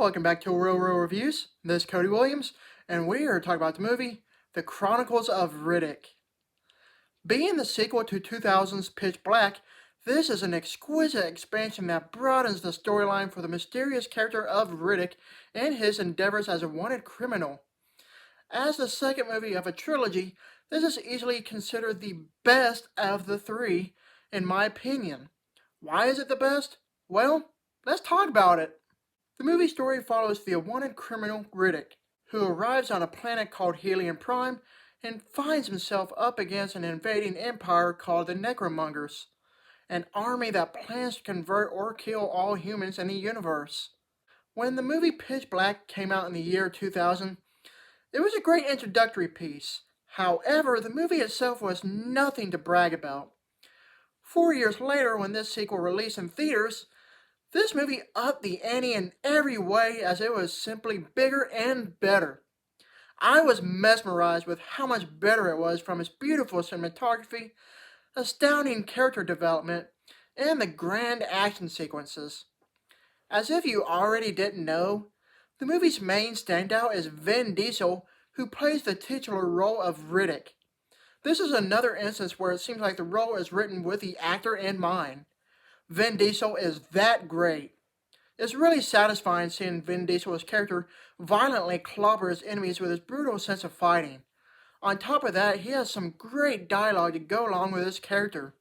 welcome back to Real Reviews. This is Cody Williams, and we are talking about the movie, The Chronicles of Riddick. Being the sequel to 2000's Pitch Black, this is an exquisite expansion that broadens the storyline for the mysterious character of Riddick and his endeavors as a wanted criminal. As the second movie of a trilogy, this is easily considered the best of the three, in my opinion. Why is it the best? Well, let's talk about it. The movie story follows the wanted criminal Riddick, who arrives on a planet called Helium Prime and finds himself up against an invading empire called the Necromongers, an army that plans to convert or kill all humans in the universe. When the movie Pitch Black came out in the year 2000, it was a great introductory piece. However, the movie itself was nothing to brag about. 4 years later, when this sequel released in theaters, this movie upped the ante in every way as it was simply bigger and better. I was mesmerized with how much better it was, from its beautiful cinematography, astounding character development, and the grand action sequences. As if you already didn't know, the movie's main standout is Vin Diesel, who plays the titular role of Riddick. This is another instance where it seems like the role is written with the actor in mind. Vin Diesel is that great. It's really satisfying seeing Vin Diesel's character violently clobber his enemies with his brutal sense of fighting. On top of that, he has some great dialogue to go along with his character.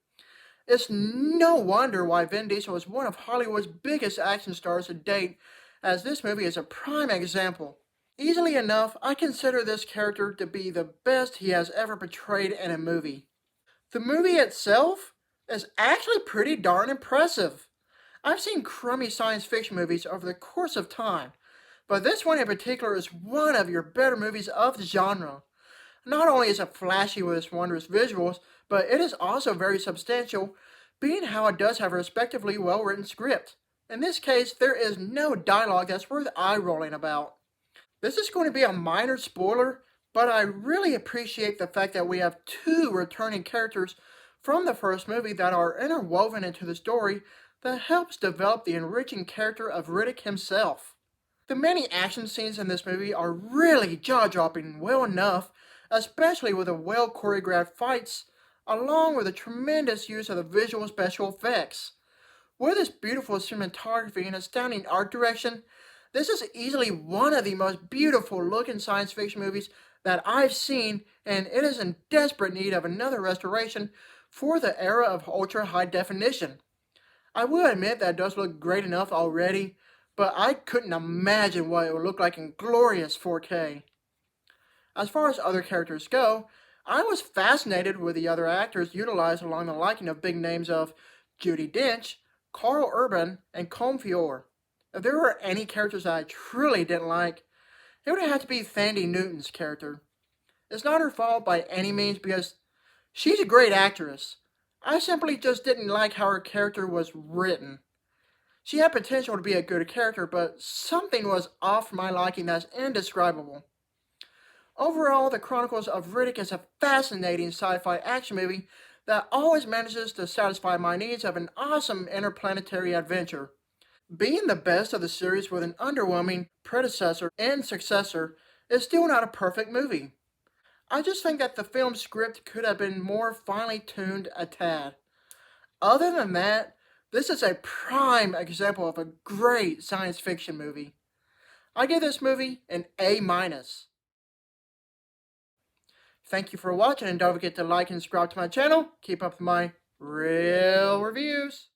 It's no wonder why Vin Diesel is one of Hollywood's biggest action stars to date, as this movie is a prime example. Easily enough, I consider this character to be the best he has ever portrayed in a movie. The movie itself is actually pretty darn impressive. I've seen crummy science fiction movies over the course of time, but this one in particular is one of your better movies of the genre. Not only is it flashy with its wondrous visuals, but it is also very substantial, being how it does have a respectively well-written script. In this case, there is no dialogue that's worth eye-rolling about. This is going to be a minor spoiler, but I really appreciate the fact that we have two returning characters from the first movie that are interwoven into the story that helps develop the enriching character of Riddick himself. The many action scenes in this movie are really jaw-dropping well enough, especially with the well-choreographed fights, along with the tremendous use of the visual special effects. With its beautiful cinematography and astounding art direction, this is easily one of the most beautiful looking science fiction movies that I've seen, and it is in desperate need of another restoration for the era of ultra high definition. I will admit that it does look great enough already, but I couldn't imagine what it would look like in glorious 4K. As far as other characters go, I was fascinated with the other actors utilized along the liking of big names of Judi Dench, Karl Urban, and Colm Feore. If there were any characters that I truly didn't like, it would have to be Thandie Newton's character. It's not her fault by any means, because she's a great actress. I simply just didn't like how her character was written. She had potential to be a good character, but something was off my liking that's indescribable. Overall, The Chronicles of Riddick is a fascinating sci-fi action movie that always manages to satisfy my needs of an awesome interplanetary adventure. Being the best of the series with an underwhelming predecessor and successor is still not a perfect movie. I just think that the film's script could have been more finely tuned a tad. Other than that, this is a prime example of a great science fiction movie. I give this movie an A-. Thank you for watching, and don't forget to like and subscribe to my channel. Keep up with my real reviews.